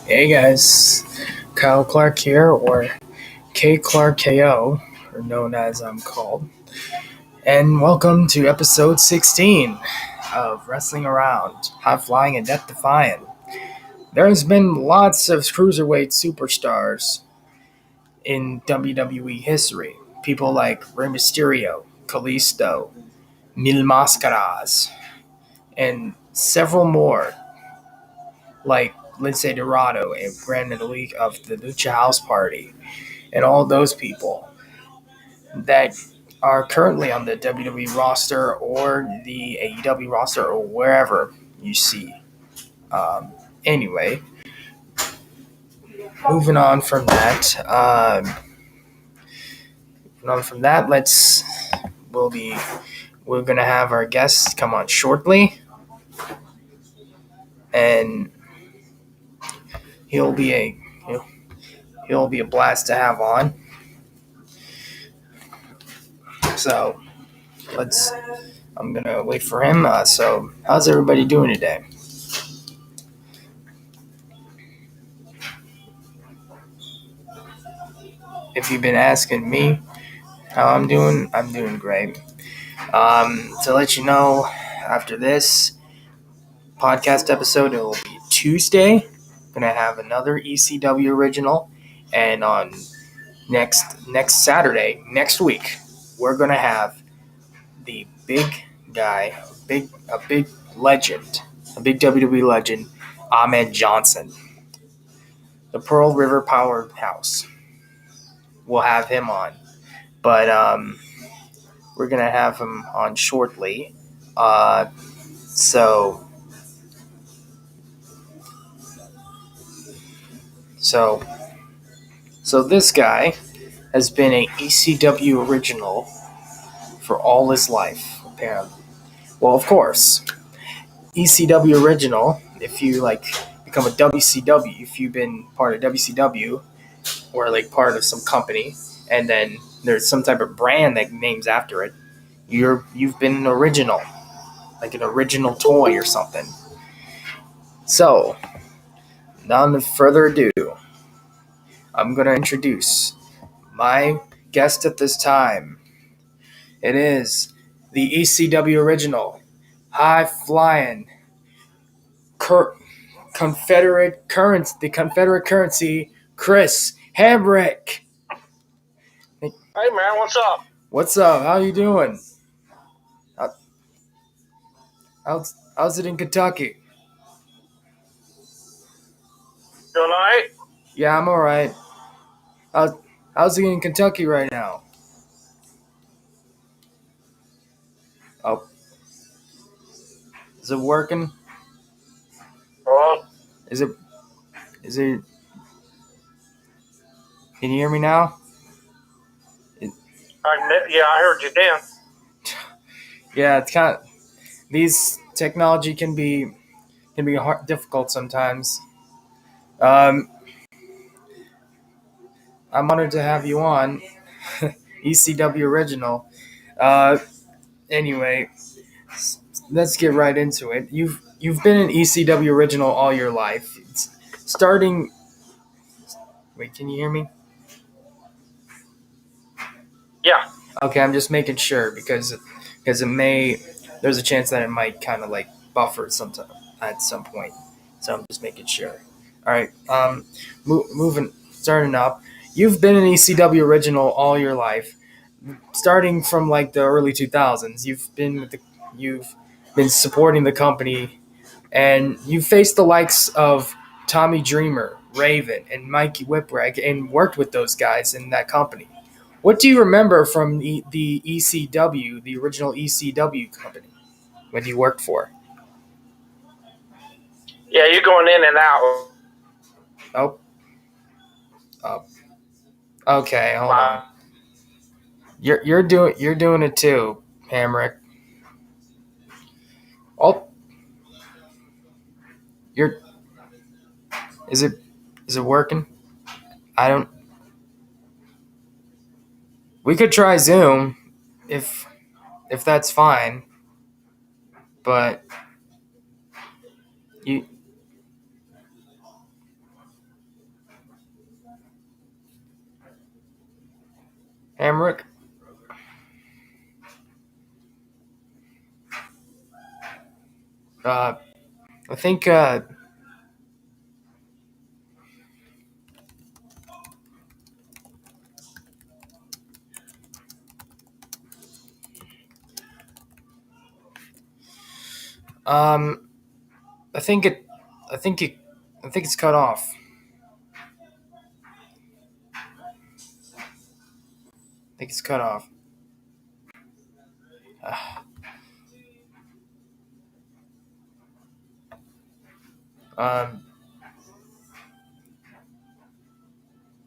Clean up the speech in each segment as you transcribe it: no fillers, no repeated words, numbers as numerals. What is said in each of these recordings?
Hey guys, Kyle Clark here, or K Clark KO, or known as I'm called, and welcome to episode 16 of Wrestling Around, High Flying and Defying. There's been lots of cruiserweight superstars in WWE history. People like Rey Mysterio, Kalisto, Mil Mascaras, and several more like Lindsay Dorado and Brandon Lee of the Lucha House Party, and all those people that are currently on the WWE roster or the AEW roster or wherever you see. Anyway, moving on from that. Let's we'll be we're gonna have our guests come on shortly, and he'll be a he'll, he'll be a blast to have on. So let's. I'm gonna wait for him. So how's everybody doing today? If you've been asking me how I'm doing great. To let you know, after this podcast episode, it will be Tuesday. Gonna have another ECW original, and on next Saturday, next week, we're gonna have the big guy, a big legend, a big WWE legend, Ahmed Johnson, the Pearl River Powerhouse. We'll have him on, but we're gonna have him on shortly. Uh, so so so this guy has been a ECW original for all his life, apparently. Well, of course, ECW original. If you become a WCW, if you've been part of WCW or like part of some company, and then there's some type of brand that names after it, you've been an original, like an original toy or something. So, none further ado, I'm gonna introduce my guest at this time. It is the ECW original, high flying, the Confederate currency, Chris Hamrick. Hey man, what's up? What's up? How you doing? How's it in Kentucky? Doing alright? Yeah, I'm all right. How's it in Kentucky right now? Oh, is it working? Well, Is it? Is it? Can you hear me now? I heard you then. Yeah, it's kind of these technology can be difficult sometimes. Um, I'm honored to have you on, ECW original. Uh, anyway, let's get right into it. You've been an ECW original all your life. It's starting. Wait, can you hear me? Yeah. Okay, I'm just making sure because it may. There's a chance that it might kind of like buffer sometime at some point. So I'm just making sure. All right. Starting up. You've been an ECW original all your life, starting from like the early 2000s. You've been supporting the company, and you faced the likes of Tommy Dreamer, Raven, and Mikey Whipwreck, and worked with those guys in that company. What do you remember from the ECW, the original ECW company, when you worked for? Yeah, you're going in and out. Oh, oh. Okay, hold on. You're doing it too, Hamrick. Oh, you're is it working? I don't. We could try Zoom, if that's fine. But you Hamrick. I think um I think it I think it I think it's cut off. I think it's cut off. Um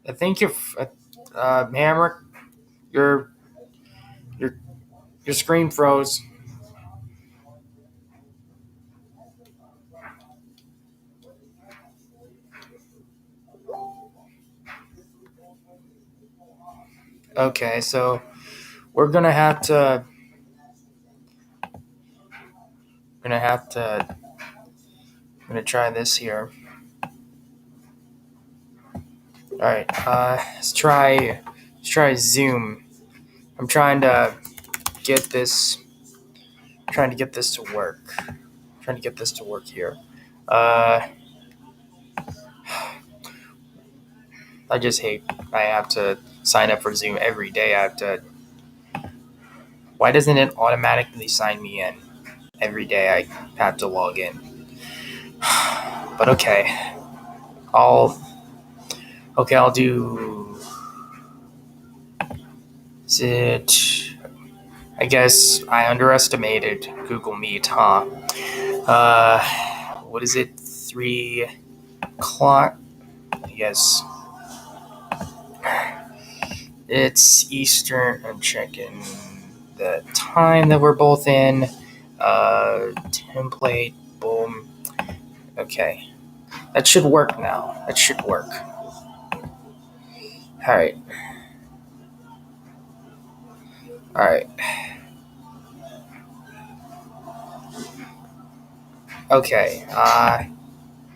I think Hamrick, your your your screen froze. Okay, so we're gonna have to I'm gonna try this here. All right, let's try Zoom. I'm get this trying to get this to work. Trying to get this to work here. Uh, I just hate I have to sign up for Zoom every day. I have to. Why doesn't it automatically sign me in every day? I have to log in. But okay, I'll I'll do. Is it? I guess I underestimated Google Meet, huh? What is it? 3 o'clock? I guess it's Eastern. I'm checking the time that we're both in. Template. Boom. Okay, that should work now. That should work. All right. All right. Okay.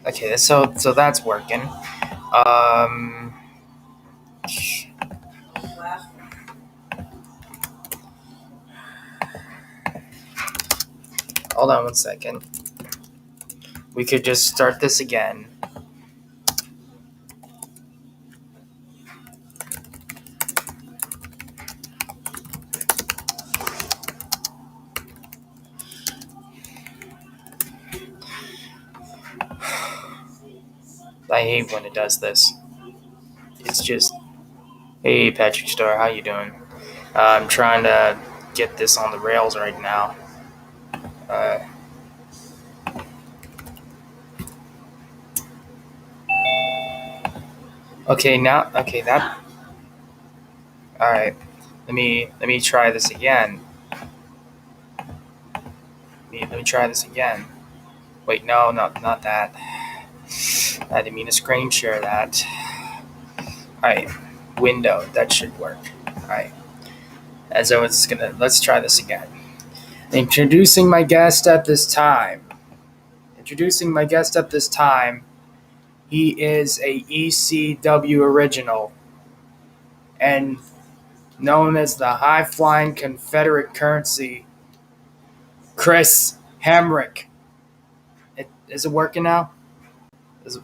Okay. So that's working. Um. Hold on 1 second. We could just start this again. I hate when it does this. It's just, hey Patrick Star, how you doing? I'm trying to get this on the rails right now. Uh, okay, now, okay, that. All right, let me try this again. Let me try this again. Wait, no, not that. I didn't mean to screen share that. All right, window, that should work. All right, as I was gonna, let's try this again. Introducing my guest at this time. Introducing my guest at this time. He is a ECW original and known as the high flying Confederate currency, Chris Hamrick. Is it working now? Is it,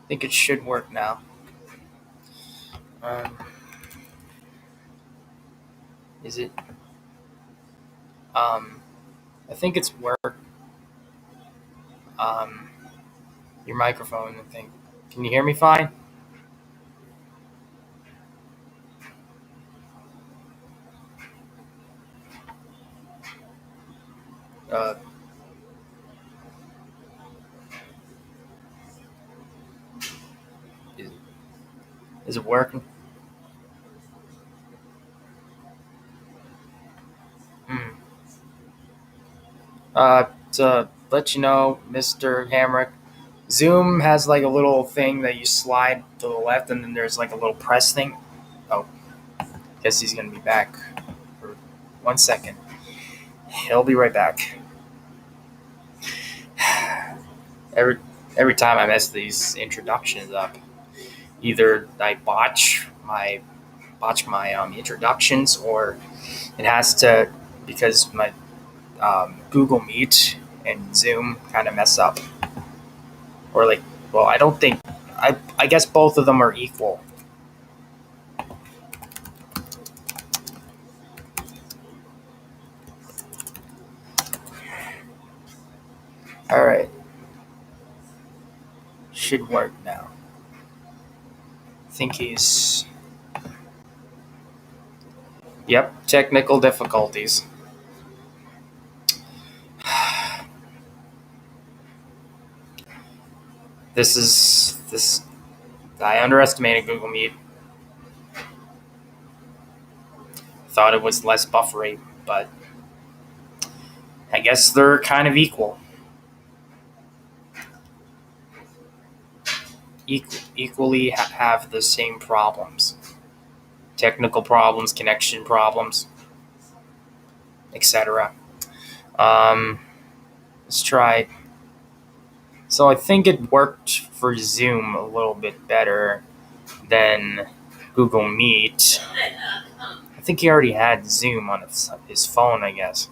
I think it should work now. Um, is it? I think it's work. Um, your microphone. I think. Can you hear me fine? Uh, is, is it working? Hmm. To let you know, Mr. Hamrick, Zoom has like a little thing that you slide to the left, and then there's like a little press thing. Oh, guess he's gonna be back for 1 second. He'll be right back. Every time I mess these introductions up, either I botch my introductions, or it has to, because my Google Meet and Zoom kind of mess up, or I don't think I guess both of them are equal. All right, should work now. I think he's. Yep, technical difficulties. This. I underestimated Google Meet. Thought it was less buffery, but I guess they're kind of equal. Equally have the same problems. Technical problems, connection problems, etc. Let's try. So I think it worked for Zoom a little bit better than Google Meet. I think he already had Zoom on his phone, I guess.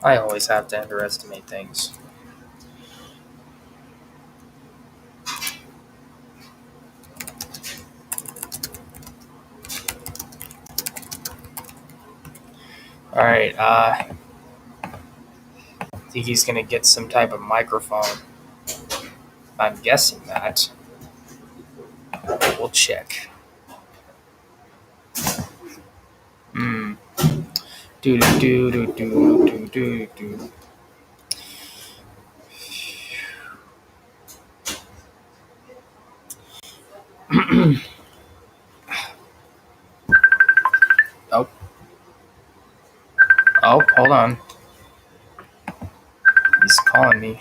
I always have to underestimate things. All right, I think he's gonna get some type of microphone. I'm guessing that. We'll check. Do do do do do do do. Oh. Oh, hold on. He's calling me.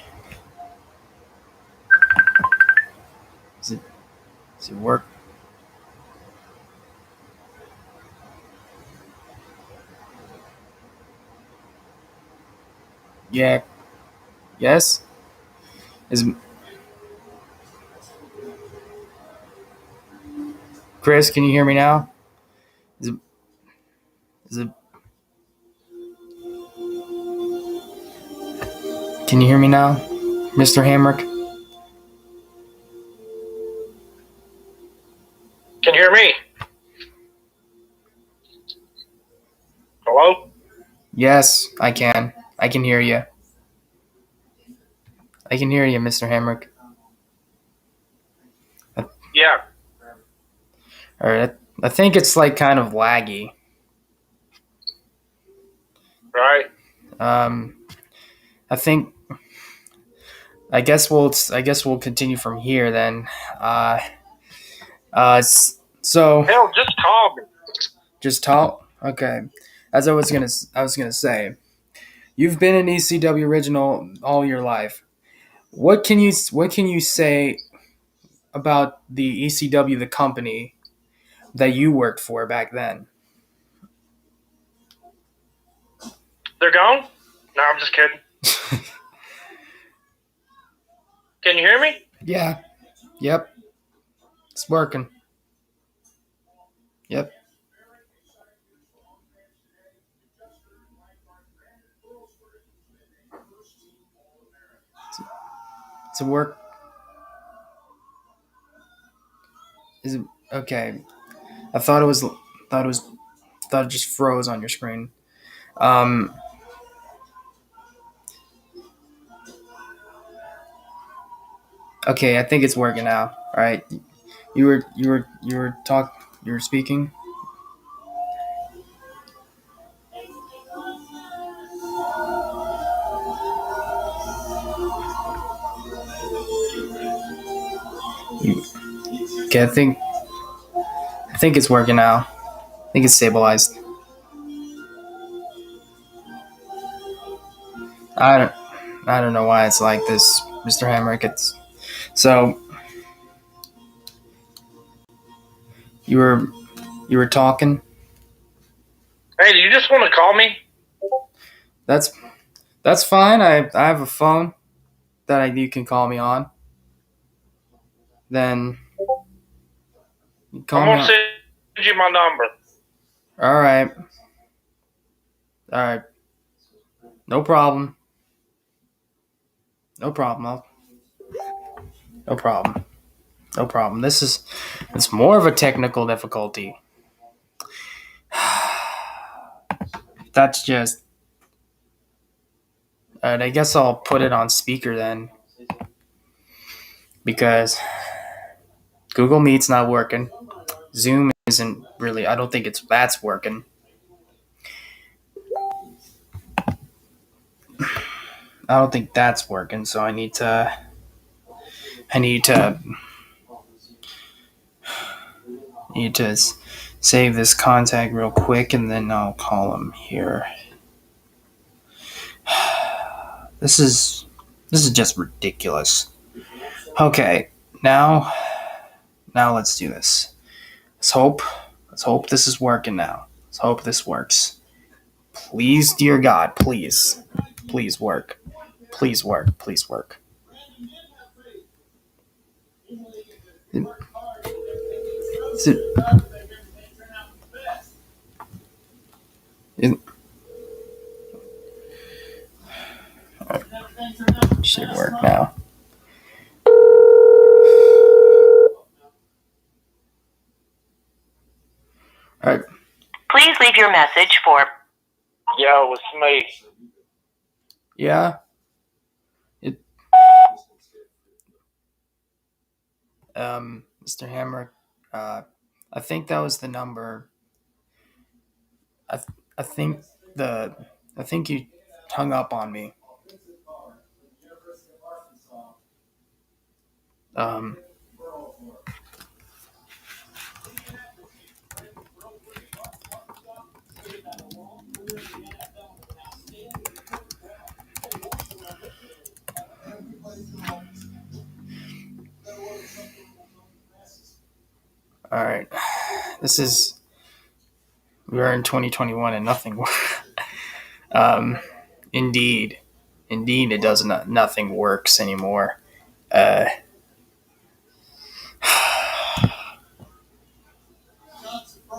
Does it work? Yeah. Yes? Chris, can you hear me now? Is it Can you hear me now, Mr. Hamrick? Can you hear me? Hello? Yes, I can. I can hear you. I can hear you, Mr. Hamrick. Yeah. All right. I think it's kind of laggy. Right. I think. I guess we'll continue from here then. So Hell, just call me. just talk. Okay. As I was gonna say, you've been an ECW original all your life. What can you say about the ECW, the company that you worked for back then? They're gone? No, I'm just kidding. Can you hear me? Yeah. Yep. It's working. Yep. It's a work. Is it okay? I thought it just froze on your screen. Okay, I think it's working now. All right. You were speaking. Okay, I think it's working now. I think it's stabilized. I don't know why it's like this, Mr. Hamrick. So you were talking. Hey, do you just want to call me? That's fine. I have a phone that you can call me on. Then you I'm call me gonna on. send you my number. All right. All right. No problem. No problem. No problem. No problem. It's more of a technical difficulty. That's just. I guess I'll put it on speaker then, because Google Meet's not working. Zoom isn't really. I don't think that's working. I don't think that's working. So I need to. I need to. Need to save this contact real quick, and then I'll call him here. This is just ridiculous. Okay, now let's do this. Let's hope this is working now. Let's hope this works. Please, dear God, please work. Please work. Please work. Is it should work now. All right. Please leave your message for. Yo, it's me. Yeah. Mr. Hamrick, I think that was the number. I think you hung up on me. Um, all right. We are in 2021 and nothing works. Indeed, it does not. Nothing works anymore.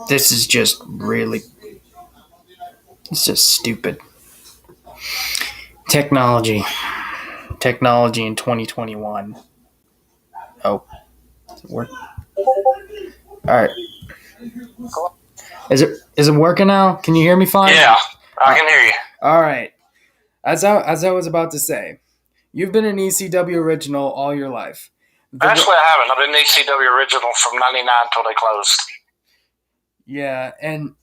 This is just really. It's just stupid. Technology in 2021. Oh, does it work? All right. Is it working now? Can you hear me fine? Yeah, I can hear you. All right. As I was about to say, you've been an ECW original all your life. Actually, I haven't. I've been an ECW original from '99 until they closed. Yeah, and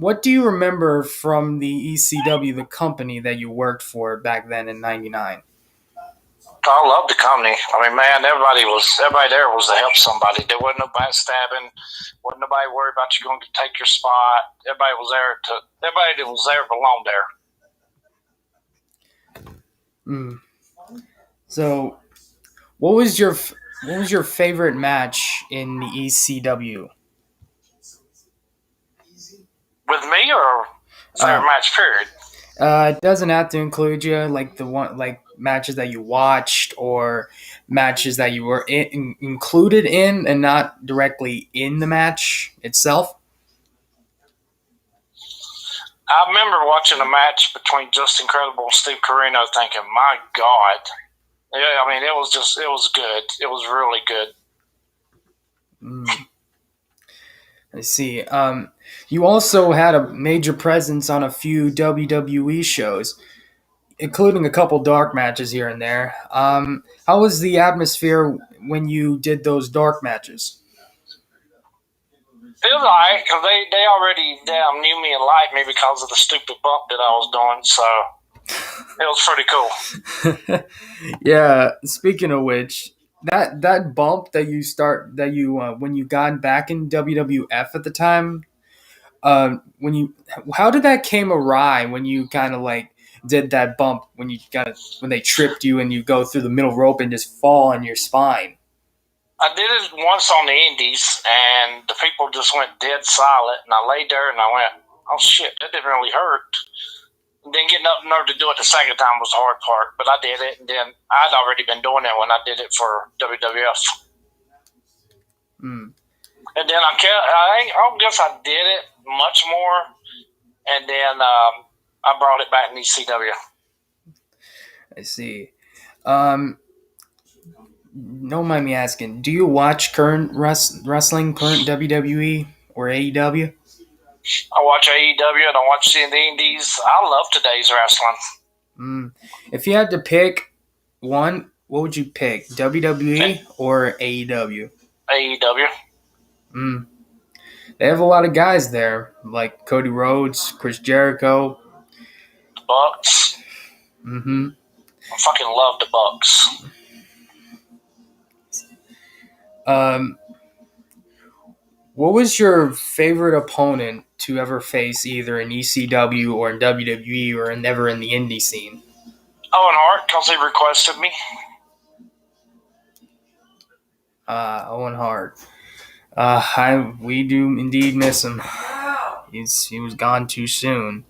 what do you remember from the ECW, the company that you worked for back then in '99? I love the company. I mean, man, everybody there was to help somebody. There wasn't no backstabbing. Wasn't nobody worried about you going to take your spot. Everybody that was there belonged there. So, what was your favorite match in the ECW? With me or favorite match period? It doesn't have to include you, like matches that you watched or matches that you were included in and not directly in the match itself. I remember watching a match between Just Incredible and Steve Corino thinking, my God. Yeah, I mean, it was good. It was really good. I see. You also had a major presence on a few WWE shows, including a couple dark matches here and there. How was the atmosphere when you did those dark matches? It was alright, because they already knew me and liked me because of the stupid bump that I was doing, so it was pretty cool. Yeah, speaking of which, that bump that you when you got back in WWF at the time, how did that came awry when you kind of like did that bump when they tripped you and you go through the middle rope and just fall on your spine. I did it once on the Indies, and the people just went dead silent, and I laid there and I went, oh shit, that didn't really hurt. And then getting up nerve to do it the second time was the hard part, but I did it, and then I'd already been doing it when I did it for WWF. Mm. And then I guess I did it much more, and then I brought it back in ECW. I see. Don't mind me asking, do you watch current wrestling, current WWE or AEW? I watch AEW and I watch the Indies. I love today's wrestling. If you had to pick one, what would you pick? WWE or AEW? AEW. They have a lot of guys there, like Cody Rhodes, Chris Jericho. The Bucks. Mm-hmm. I fucking love the Bucks. What was your favorite opponent to ever face either in ECW or in WWE or ever in the indie scene? Owen Hart, because he requested me. Owen Hart. We do indeed miss him. He was gone too soon.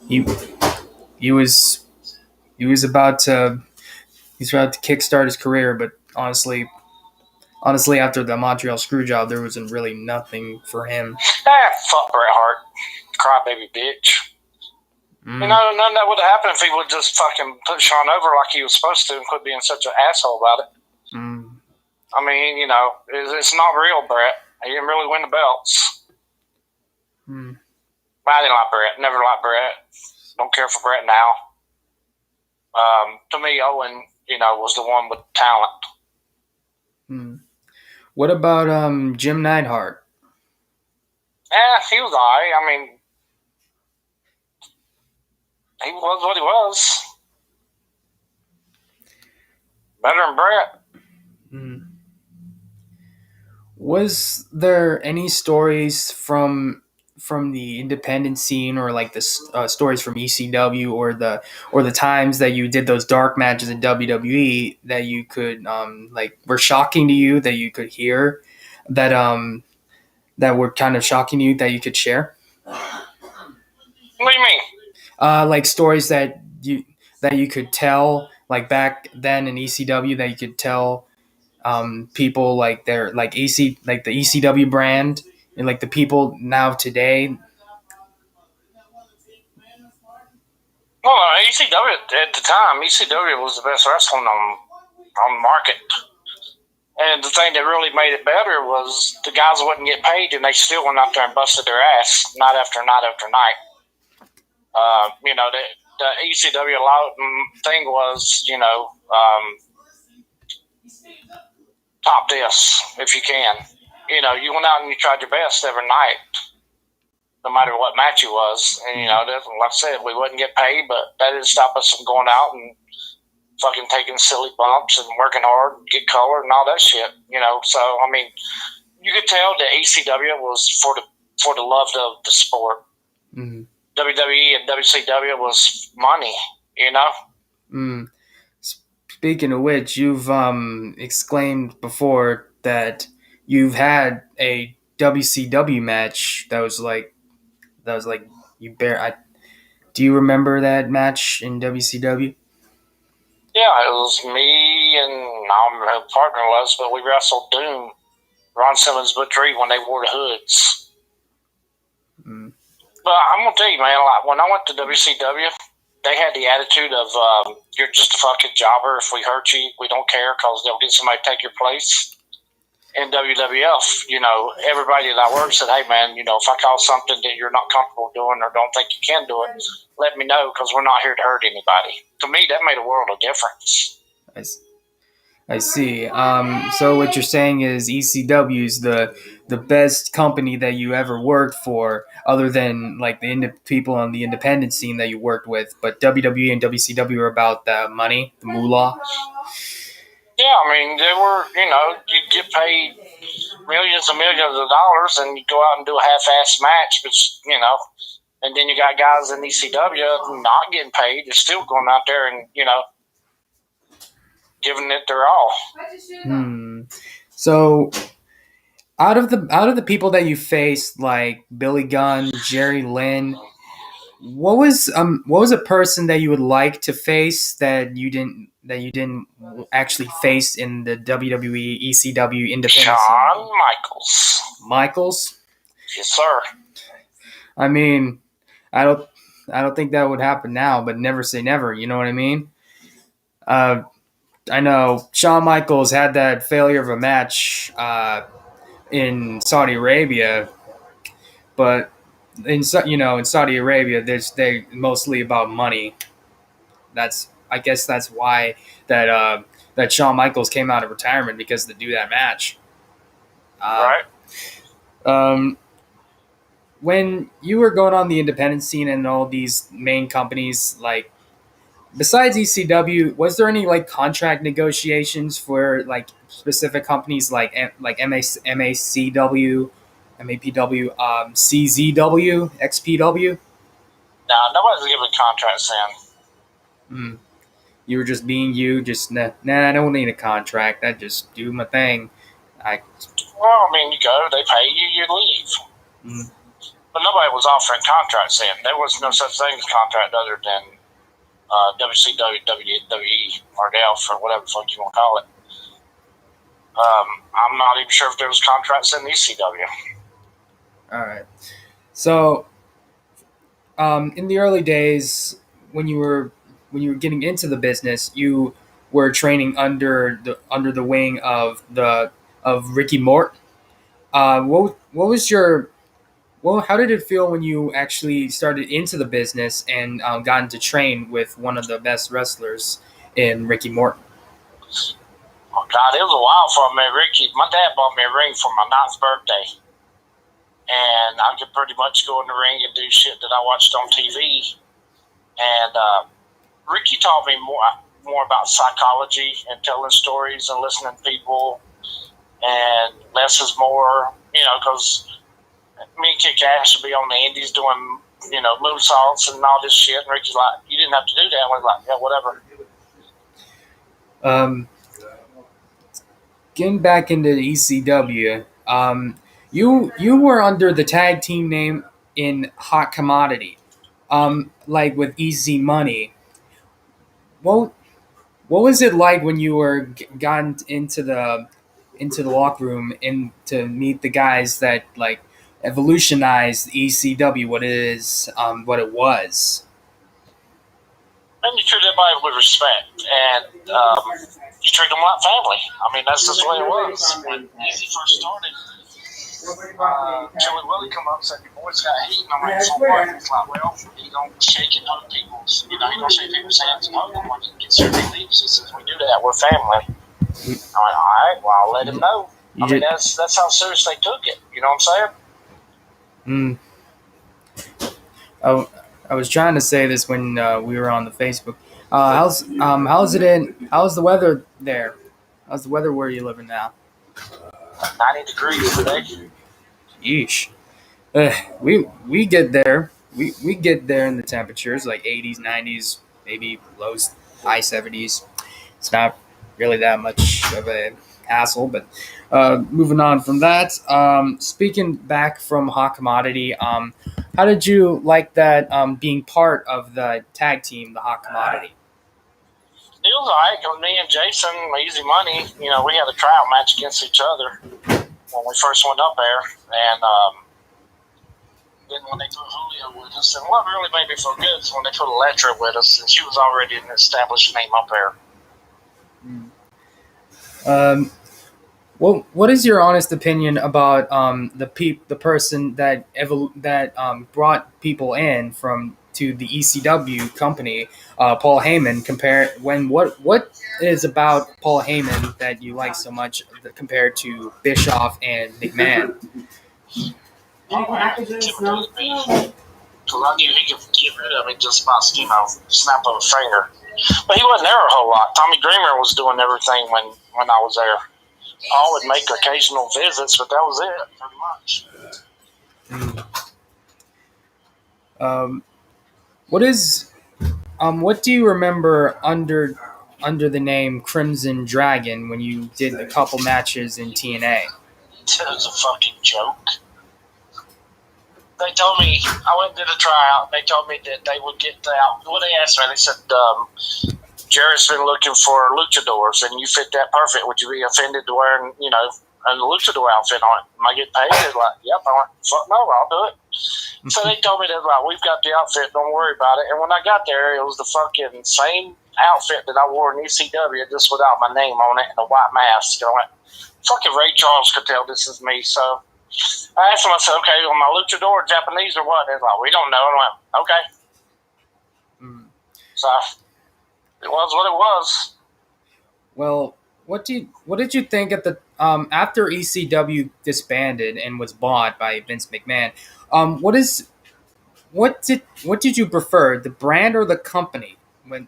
He was about to kickstart his career, but honestly, after the Montreal Screwjob, there wasn't really nothing for him. Fuck Bret Hart, crybaby bitch. You know, none of that would have happened if he would just fucking put Sean over like he was supposed to and quit being such an asshole about it. I mean, you know, it's not real, Bret. He didn't really win the belts. I didn't like Bret. Never liked Bret. Don't care for Bret now. To me, Owen, you know, was the one with talent. What about Jim Neidhart? He was alright. I mean, he was what he was. Better than Bret. Was there any stories from the independent scene, or like the stories from ECW, or the times that you did those dark matches in WWE that you could like were shocking to you, that you could hear, that were kind of shocking to you, that you could share? What do you mean? Like stories that you could tell, like back then in ECW, that you could tell people like the ECW brand, and like the people now today. Well, ECW at the time, ECW was the best wrestling on the market. And the thing that really made it better was the guys wouldn't get paid, and they still went out there and busted their ass night after night after night. You know, the ECW thing was, you know, top this if you can. You know, you went out and you tried your best every night, no matter what match it was. And, you know, like I said, we wouldn't get paid, but that didn't stop us from going out and fucking taking silly bumps and working hard and get colored and all that shit. You know, so, I mean, you could tell that ECW was for the love of the sport. WWE and WCW was money, you know? Speaking of which, you've exclaimed before that you've had a WCW match that was like you do you remember that match in WCW? Yeah, it was me and I don't remember who the partner was, but we wrestled Doom, Ron Simmons, Butch Reed when they wore the hoods. But I'm gonna tell you, man, like when I went to WCW, they had the attitude of you're just a fucking jobber. If we hurt you, we don't care because they'll get somebody to take your place. In WWF, you know, everybody that I worked said, hey, man, you know, if I call something that you're not comfortable doing or don't think you can do it, let me know because we're not here to hurt anybody. To me, that made a world of difference. I see. So what you're saying is ECW is the best company that you ever worked for, other than like the people on the independent scene that you worked with. But WWE and WCW are about the money, the moolah. Yeah, I mean, they were, you know, you get paid millions and millions of dollars and you go out and do a half-ass match, but, you know, And then you got guys in ECW not getting paid. They're still going out there and, giving it their all. So out of the people that you faced, like Billy Gunn, Jerry Lynn, what was a person that you would like to face that you didn't actually face in the WWE ECW independent Shawn Michaels. Michaels? Yes, sir. I mean, I don't think that would happen now, but never say never. You know what I mean? I know Shawn Michaels had that failure of a match in Saudi Arabia, but in Saudi Arabia, they mostly about money. I guess that's why that Shawn Michaels came out of retirement, because to do that match. Right. When you were going on the independent scene and all these main companies, like besides ECW, was there any like contract negotiations for like specific companies like MACW, MAPW, CZW, XPW? No, nobody's giving contracts in. You were just being you, just nah, I don't need a contract. I just do my thing. Well, I mean, you go, they pay you, you leave. But nobody was offering contracts in. There was no such thing as contract other than WCW, WWE, or DELF, or whatever the fuck you want to call it. I'm not even sure if there was contracts in the ECW. All right. So, in the early days, when you were getting into the business, you were training under the wing of Ricky Mort. What was your how did it feel when you actually started into the business and got to train with one of the best wrestlers in Ricky Morton? Oh, God, it was a while for me. Ricky, my dad bought me a ring for my 9th birthday. And I could pretty much go in the ring and do shit that I watched on TV. And Ricky taught me more about psychology and telling stories and listening to people. And less is more, because me and Kid Cash would be on the indies doing, moonsaults and all this shit. And Ricky's like, you didn't have to do that. I was like, yeah, whatever. Getting back into the ECW, you were under the tag team name in Hot Commodity, like with Easy Money. What was it like when you were gotten into the locker room and to meet the guys that like evolutionized ECW, what it is, what it was? And you treat everybody with respect, and you treat them like family. I mean, that's just the way it was. When Easy first started, Joey Willie come up and said, your boy's got heat. And I'm like, so what? He's like, well, he don't shake and hug people's, he don't shake people's hands and hug them when he gets there and he leaves. He says, we do that, we're family. I'm like, all right, well, I'll let him know. I mean, that's how serious they took it. You know what I'm saying? Oh, I was trying to say this when we were on the Facebook. How's the weather there? How's the weather where you living now? 90 degrees today. Yeesh. We get there. We get there in the temperatures like 80s, 90s, maybe lows, high 70s. It's not really that much of a hassle, but moving on from that. Speaking back from Hot Commodity, how did you like that being part of the tag team, the Hot Commodity? It was all right because me and Jason, Easy Money, we had a tryout match against each other when we first went up there. And then when they put Julio with us, and what really made me feel good is when they put Electra with us, and she was already an established name up there. What is your honest opinion about the person that brought people in to the ECW company, Paul Heyman? What is about Paul Heyman that you like so much compared to Bischoff and McMahon? Because I knew he could get rid of it just by snap of a finger. But he wasn't there a whole lot. Tommy Dreamer was doing everything when I was there. I would make occasional visits, but that was it, pretty Um, what do you remember under the name Crimson Dragon when you did a couple matches in TNA? It was a fucking joke. They told me, I went to the tryout, and they told me that they would get the out. Well, they asked me, they said, Jared's been looking for luchadors, and you fit that perfect. Would you be offended to wearing, a luchador outfit on it? Am I getting paid? They're like, yep. I went, fuck no, I'll do it. So they told me, they're like, we've got the outfit, don't worry about it. And when I got there, it was the fucking same outfit that I wore in ECW, just without my name on it and a white mask. And I went, fucking Ray Charles could tell this is me, so I asked them, I said, okay, am I luchador, Japanese, or what? They're like, we don't know. And I went, okay. So it was what it was. Well, what did you think at the after ECW disbanded and was bought by Vince McMahon? What did you prefer, the brand or the company? The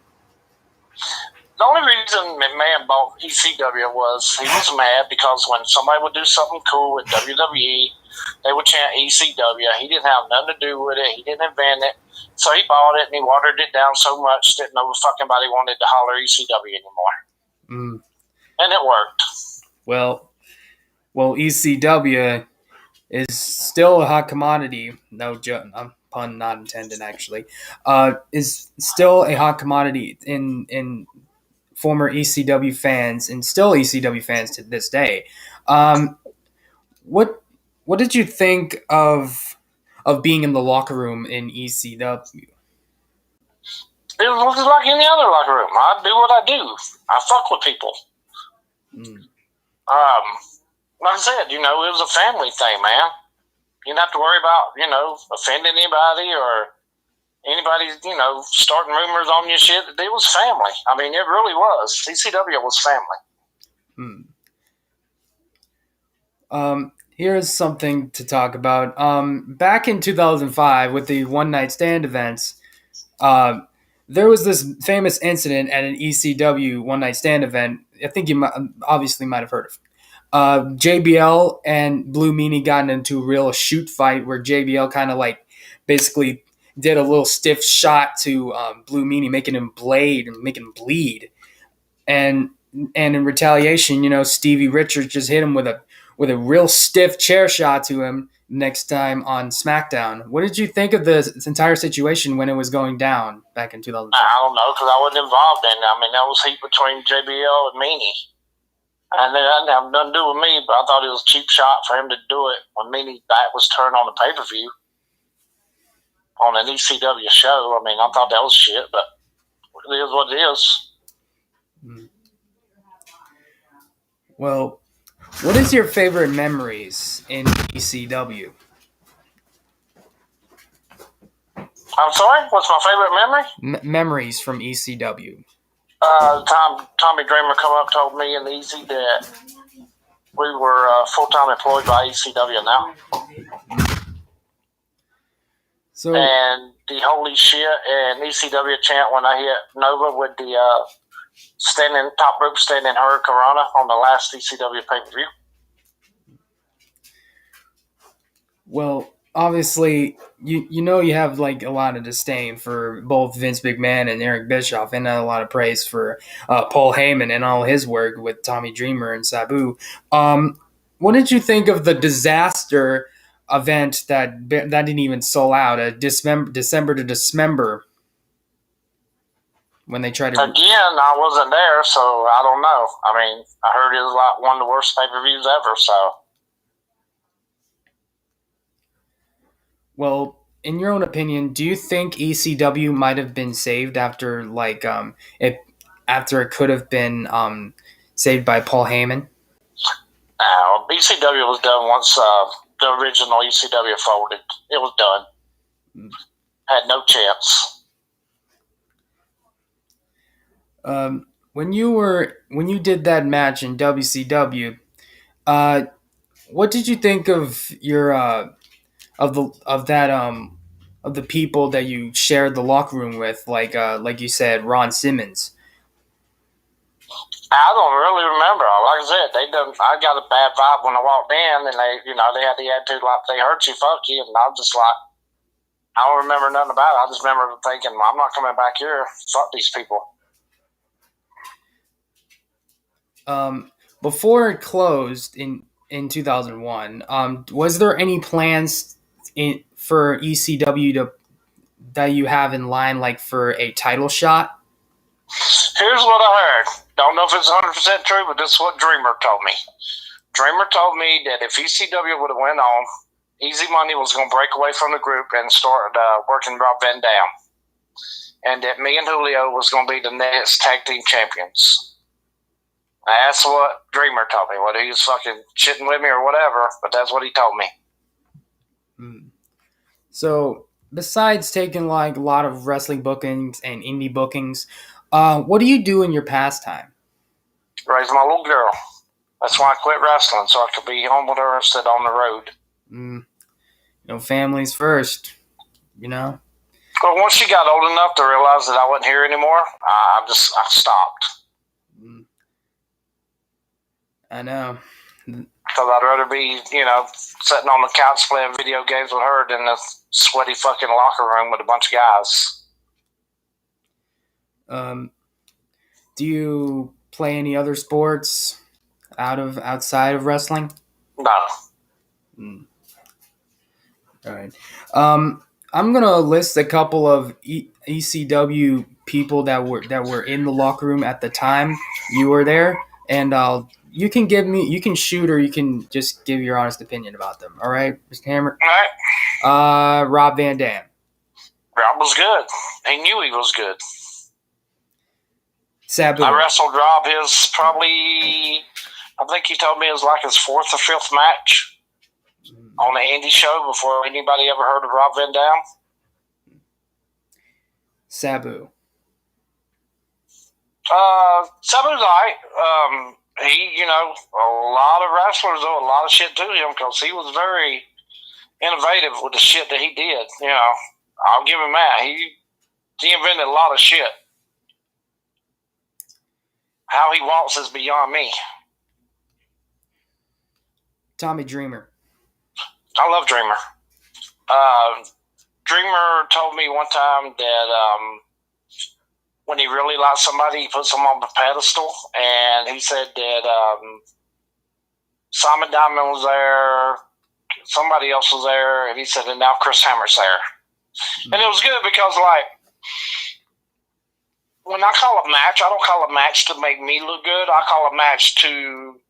only reason McMahon bought ECW was he was mad because when somebody would do something cool with WWE, they would chant ECW. He didn't have nothing to do with it. He didn't invent it. So he bought it and he watered it down so much that no fucking body wanted to holler ECW anymore. And it worked. Well, ECW is still a hot commodity. No joke, pun not intended. Actually, is still a hot commodity in former ECW fans and still ECW fans to this day. What did you think of being in the locker room in ECW? It was like any other locker room. I do what I do. I fuck with people. Like I said, it was a family thing, man. You didn't have to worry about, offending anybody or anybody, starting rumors on your shit. It was family. I mean, it really was. ECW was family. Here's something to talk about. Back in 2005 with the one night stand events, there was this famous incident at an ECW one night stand event. I think you might have heard of. JBL and Blue Meanie got into a real shoot fight where JBL kind of like basically did a little stiff shot to Blue Meanie, making him bleed. And in retaliation, Stevie Richards just hit him with a real stiff chair shot to him next time on SmackDown. What did you think of this entire situation when it was going down back in 2005? I don't know, because I wasn't involved in it. I mean, that was heat between JBL and Meanie. And it didn't have nothing to do with me, but I thought it was a cheap shot for him to do it when Meanie's back was turned on the pay-per-view on an ECW show. I mean, I thought that was shit, but it is what it is. Well, what is your favorite memories in ECW? I'm sorry? What's my favorite memory? Memories from ECW. Tommy Dreamer come up told me and Easy that we were full-time employed by ECW now. So, and the holy shit and ECW chant when I hit Nova with the top rope standing Hurricanrana on the last ECW pay-per-view. Well, obviously, you have like a lot of disdain for both Vince McMahon and Eric Bischoff, and a lot of praise for Paul Heyman and all his work with Tommy Dreamer and Sabu. What did you think of the disaster event that didn't even sell out, December to Dismember, when they tried to... Again, I wasn't there, so I don't know. I mean, I heard it was like one of the worst pay-per-views ever, so... Well, in your own opinion, do you think ECW might have been saved after it could have been saved by Paul Heyman? ECW was done once the original ECW folded. It was done. Had no chance. When you did that match in WCW, what did you think of your of the people that you shared the locker room with, like you said, Ron Simmons? I don't really remember. Like I said, I got a bad vibe when I walked in, and they had the attitude like they hurt you, fuck you, and I was just like, I don't remember nothing about it. I just remember thinking, I'm not coming back here. Fuck these people. Before it closed in 2001, was there any plans for ECW that you have in line, like for a title shot? Here's what I heard. Don't know if it's 100% true, but this is what Dreamer told me. Dreamer told me that if ECW would have went on, Easy Money was going to break away from the group and start working Rob Van Dam. And that me and Julio was going to be the next tag team champions. That's what Dreamer told me. Whether he was fucking shitting with me or whatever, but that's what he told me. So, besides taking like a lot of wrestling bookings and indie bookings, what do you do in your pastime? Raise my little girl. That's why I quit wrestling, so I could be home with her instead on the road. Families first, Well, once she got old enough to realize that I wasn't here anymore, I stopped. I know. Because I'd rather be, sitting on the couch playing video games with her than a sweaty fucking locker room with a bunch of guys. Do you play any other sports outside of wrestling? No. All right. I'm gonna list a couple of ECW people that were in the locker room at the time you were there, and you can shoot or you can just give your honest opinion about them. All right, Mr. Hamrick? All right. Rob Van Dam. Rob was good. He knew he was good. Sabu. I wrestled Rob I think he told me it was like his fourth or fifth match on the indie show before anybody ever heard of Rob Van Dam. Sabu. Sabu's alright. He, a lot of wrestlers owe a lot of shit to him because he was very innovative with the shit that he did. I'll give him that. He invented a lot of shit. How he walks is beyond me. Tommy Dreamer. I love Dreamer. Dreamer told me one time that when he really liked somebody, he puts them on the pedestal. And he said that Simon Diamond was there, somebody else was there, and he said, and now Chris Hammer's there. Mm-hmm. And it was good because, when I call a match, I don't call a match to make me look good. I call a match to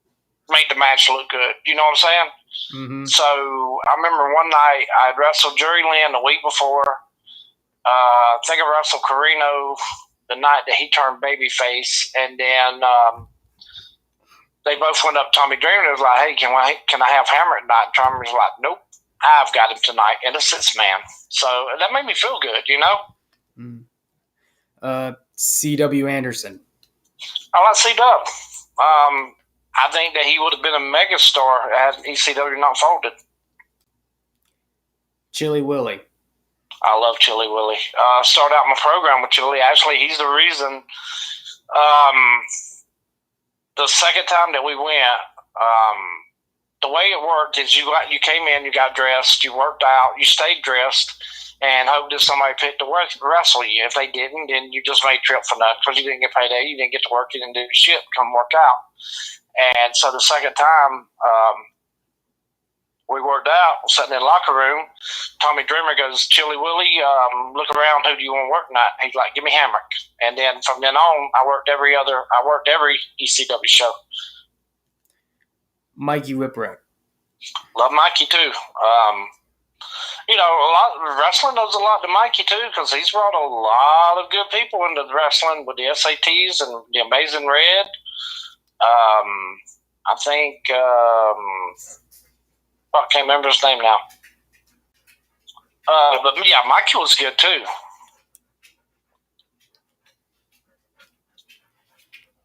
make the match look good. You know what I'm saying? Mm-hmm. So I remember one night I wrestled Jerry Lynn the week before. I think I wrestled Carino the night that he turned babyface, and then they both went up to Tommy Dreamer and was like, "Hey, can I have Hammer tonight?" And Tommy was like, "Nope, I've got him tonight, and a six-man." So that made me feel good, C.W. Anderson. I like C-Dub. I think that he would have been a megastar had ECW not folded. Chili Willie. I love Chili Willie. Started out my program with Chili. Actually, he's the reason. The second time that we went, the way it worked is you came in, you got dressed, you worked out, you stayed dressed, and hoped that somebody picked to wrestle you. If they didn't, then you just made trip for nothing because you didn't get paid. You didn't get to work. You didn't do shit. Come work out. And so the second time we worked out, sitting in the locker room, Tommy Dreamer goes, "Chili Willie, look around. Who do you want to work tonight?" He's like, "Give me Hamrick." And then from then on, I worked every ECW show. Mikey Whipwreck. Love Mikey too. A lot of wrestling does a lot to Mikey too because he's brought a lot of good people into the wrestling with the SATs and the Amazing Red. I think I can't remember his name now. But yeah, Mikey was good too.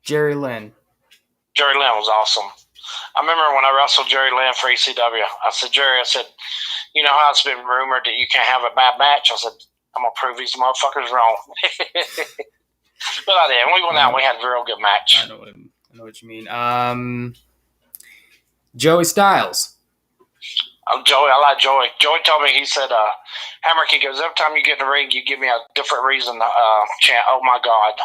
Jerry Lynn. Jerry Lynn was awesome. I remember when I wrestled Jerry Lynn for ECW. I said, "Jerry, you know how it's been rumored that you can't have a bad match?" I said, "I'm going to prove these motherfuckers wrong." But I did. We went out and we had a real good match. I know what you mean. Joey Styles. Joey, I like Joey. Joey told me, he said, Hamrick, he goes, every time you get in the ring, you give me a different reason to chant, oh my God.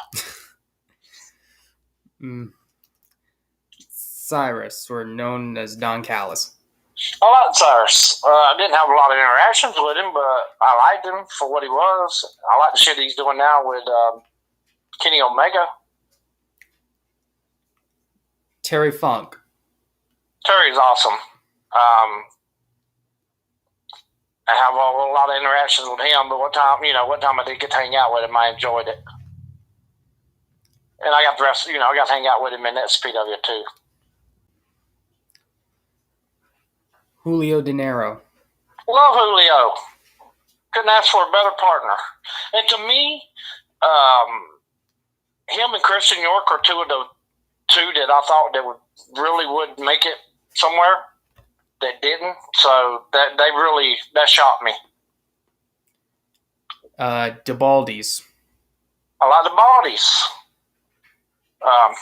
Cyrus, or known as Don Callis. I liked Cyrus. I didn't have a lot of interactions with him, but I liked him for what he was. I like the shit he's doing now with Kenny Omega. Terry Funk. Terry's awesome. I have a lot of interactions with him, but what time I did get to hang out with him, I enjoyed it. And I got the rest, I got to hang out with him in that SPW too. Julio De Niro. Love Julio. Couldn't ask for a better partner. And to me, him and Christian York are two of the two that I thought that would make it somewhere that didn't. So that shocked me. The Baldies. I like the Baldies. Had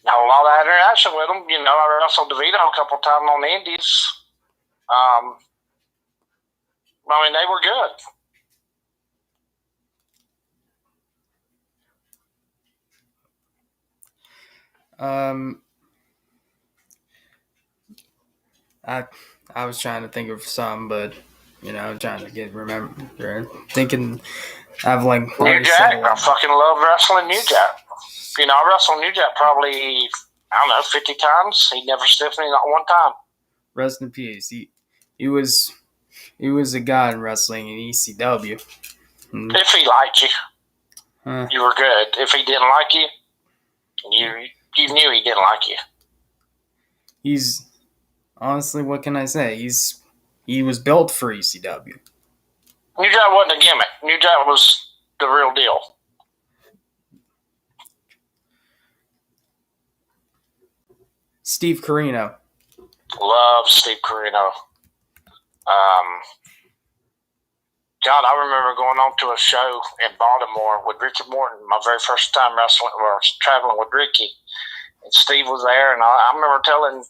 a lot of interaction with them. I wrestled DeVito a couple times on the Indies. They were good. I was trying to think of some, but trying to thinking I've like New Jack. I fucking love wrestling New Jack. I wrestled New Jack probably 50 times. He never stiffed me not one time. Rest in peace. He was a god in wrestling in ECW. If he liked you, you were good. If he didn't like you, you knew he didn't like you. He's honestly, what can I say? He was built for ECW. New Jack wasn't a gimmick. New Jack was the real deal. Steve Corino. Love Steve Corino. God, I remember going on to a show in Baltimore with Ricky Morton, my very first time traveling with Ricky. And Steve was there, and I remember telling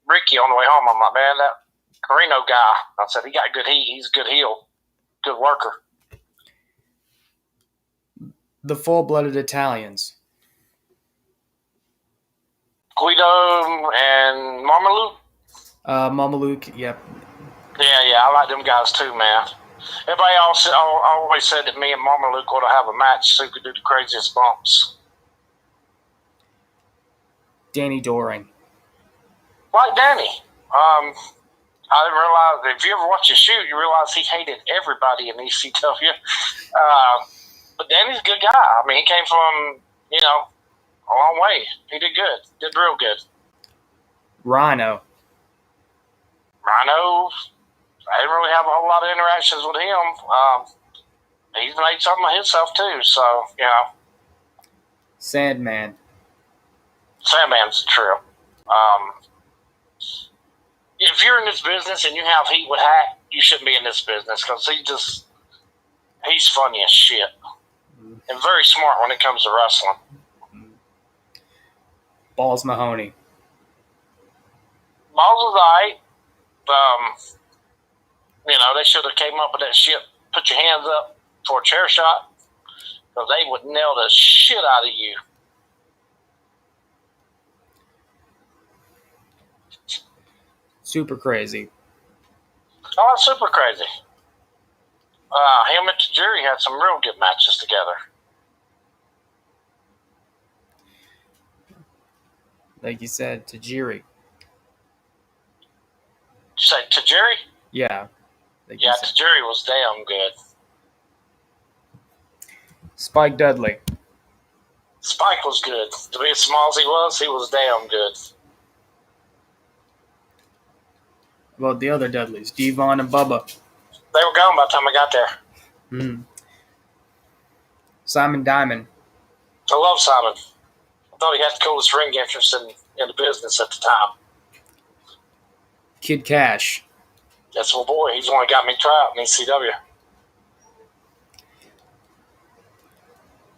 Ricky on the way home, I'm like, man, that Corino guy, I said, he got good heat. He's a good heel, good worker. The full-blooded Italians. Guido and Marmaluke. Marmaluke, yep. Yeah, I like them guys too, man. Everybody always said that me and Marmaluke ought to have a match so we could do the craziest bumps. Danny Doring. Like Danny. I didn't realize, if you ever watch his shoot, you realize he hated everybody in ECW. But Danny's a good guy. He came from, a long way. He did good. Did real good. Rhino. I didn't really have a whole lot of interactions with him. He's made something of himself too, so, Sandman. Sandman's true. If you're in this business and you have heat with Hack, you shouldn't be in this business because he's funny as shit. And very smart when it comes to wrestling. Balls Mahoney. Balls was alright. They should have came up with that shit, put your hands up for a chair shot, because they would nail the shit out of you. Super Crazy. Oh, that's Super Crazy. Him and Tajiri had some real good matches together. Like you said, Tajiri. Did you say Tajiri? Yeah. Tajiri was damn good. Spike Dudley. Spike was good. To be as small as he was damn good. Well, the other Dudleys, Devon and Bubba. They were gone by the time I got there. Simon Diamond. I love Simon. I thought he had the coolest ring entrance in the business at the time. Kid Cash. That's my boy. He's the one that got me tried in ECW.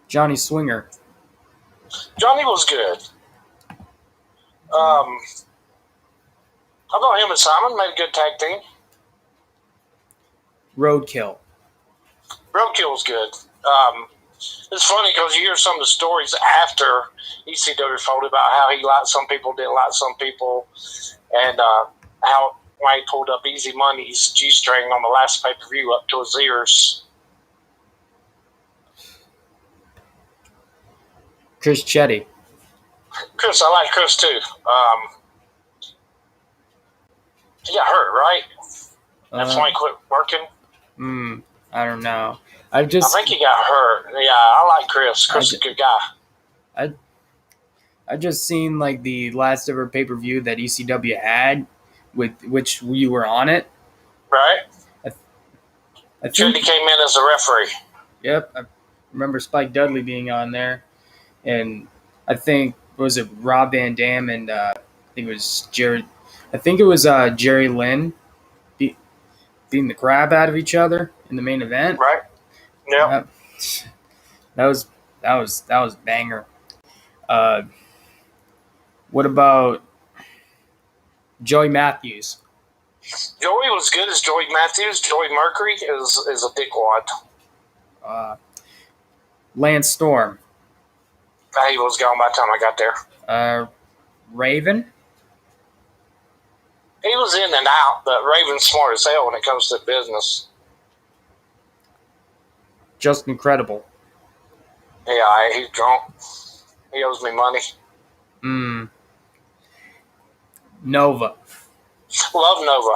Johnny Swinger. Johnny was good. I thought him and Simon made a good tag team. Roadkill. Roadkill was good. It's funny because you hear some of the stories after ECW folded about how he liked some people, didn't like some people, and how when he pulled up Easy Money's G-string on the last pay-per-view up to his ears. Chris Chetty. Chris, I like Chris too. He got hurt, right? That's when he quit working. I don't know. I think he got hurt. Yeah, I like Chris. Chris is a good guy. I just seen like the last ever pay-per-view that ECW had, with which you were on it. Right. I think Chetty came in as a referee. Yep, I remember Spike Dudley being on there, and I think was it Rob Van Dam and I think it was Jerry. I think it was Jerry Lynn beating the crap out of each other in the main event. Right. Yep. That was a banger. What about Joey Matthews? Joey was good as Joey Matthews. Joey Mercury is a dickwad. Lance Storm. He was gone by the time I got there. Raven. He was in and out, but Raven's smart as hell when it comes to business. Just incredible. Yeah, he's drunk. He owes me money. Nova. Love Nova.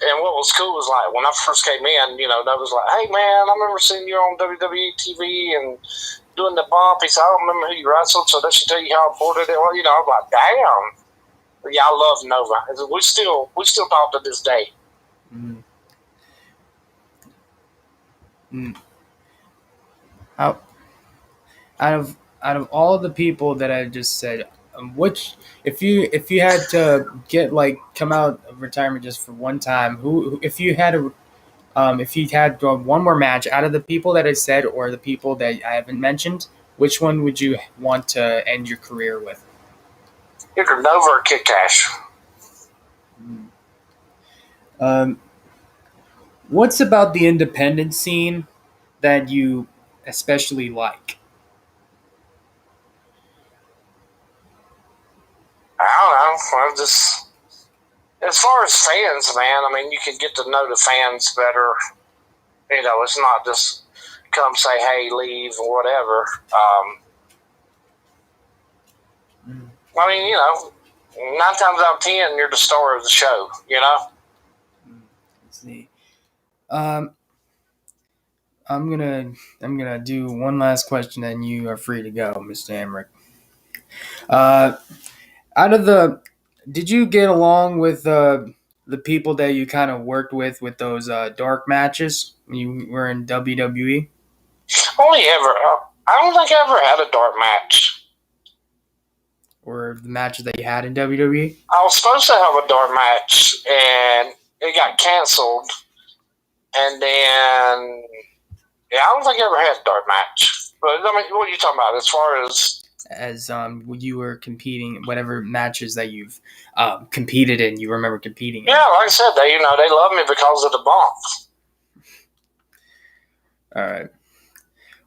And what was cool was like when I first came in, Nova was like, "Hey man, I remember seeing you on WWE TV and doing the bump." He said, "I don't remember who you wrestled, so that should tell you how important it was." I'm like, "Damn." But yeah, I love Nova. We still talk to this day. Out of all the people that I just said, which if you had to get come out of retirement just for one time, who if you had one more match out of the people that I said or the people that I haven't mentioned, which one would you want to end your career with? Either Nova or Kid Cash. What's about the independent scene that you especially like? I don't know. Just as far as fans, man, I mean, you can get to know the fans better. It's not just come say, hey, leave, or whatever. I mean, 9 times out of 10, you're the star of the show, Let's see. I'm gonna do one last question, and you are free to go, Mr. Hamrick. Did you get along with the people that you kind of worked with those dark matches when you were in WWE? I don't think I ever had a dark match. Or the matches that you had in WWE? I was supposed to have a dark match, and it got canceled. And then, I don't think I ever had a dark match. But, I mean, what are you talking about as far as... when you were competing, whatever matches that you've competed in, you remember competing in? Yeah, like I said, they love me because of the bump. All right.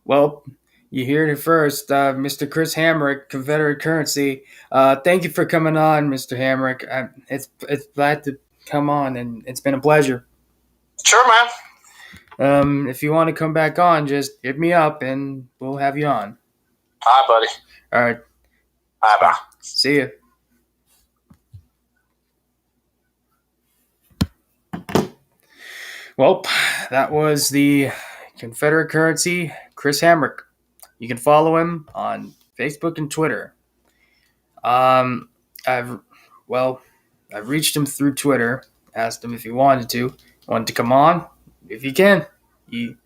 Well, you heard it first, Mr. Chris Hamrick, Confederate Currency. Thank you for coming on, Mr. Hamrick. It's glad to come on, and it's been a pleasure. Sure, man. If you want to come back on, just hit me up, and we'll have you on. Hi, buddy. All right. Bye. See ya. Well, that was the Confederate Currency, Chris Hamrick. You can follow him on Facebook and Twitter. I've reached him through Twitter, asked him if he wanted to come on. If he can, he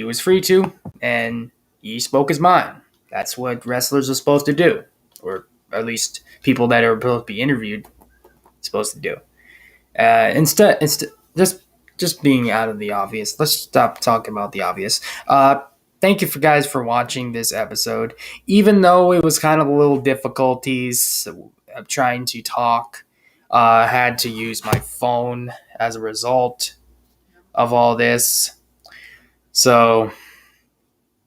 was free to, and he spoke his mind. That's what wrestlers are supposed to do, or at least people that are supposed to be interviewed supposed to do. Instead, just being out of the obvious. Let's stop talking about the obvious. Thank you guys for watching this episode. Even though it was kind of a little difficulties of trying to talk, I had to use my phone as a result. of all this. So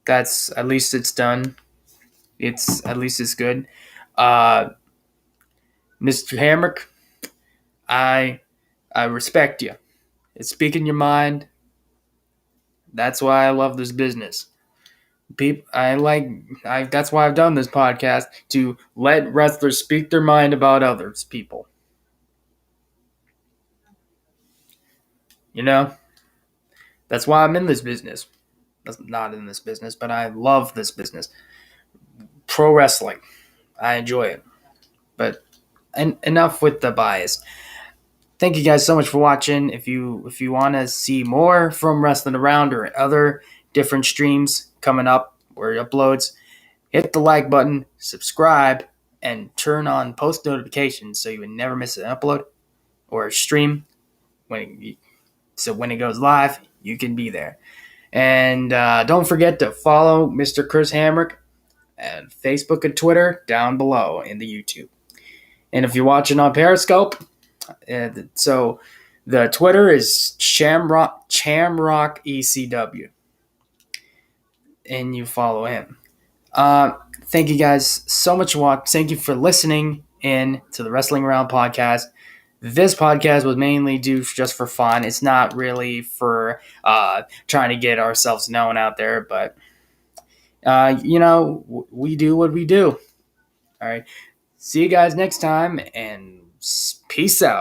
that's at least it's done. At least it's good. Mr. Hamrick, I respect you. It's speaking your mind. That's why I love this business. That's why I've done this podcast, to let wrestlers speak their mind about others people. You know? That's why I'm in this business. That's not in this business, but I love this business. Pro wrestling. I enjoy it. But enough with the bias. Thank you guys so much for watching. If you want to see more from Wrestling Around or other different streams coming up or uploads, hit the like button, subscribe, and turn on post notifications so you would never miss an upload or a stream. When it goes live, you can be there. And don't forget to follow Mr. Chris Hamrick at Facebook and Twitter down below in the YouTube. And if you're watching on Periscope, so the Twitter is Chamrock ECW, and you follow him. Thank you guys so much for watching. Thank you for listening in to the Wrestling Around podcast. This podcast was mainly just for fun. It's not really for trying to get ourselves known out there, but we do what we do. All right. See you guys next time, and peace out.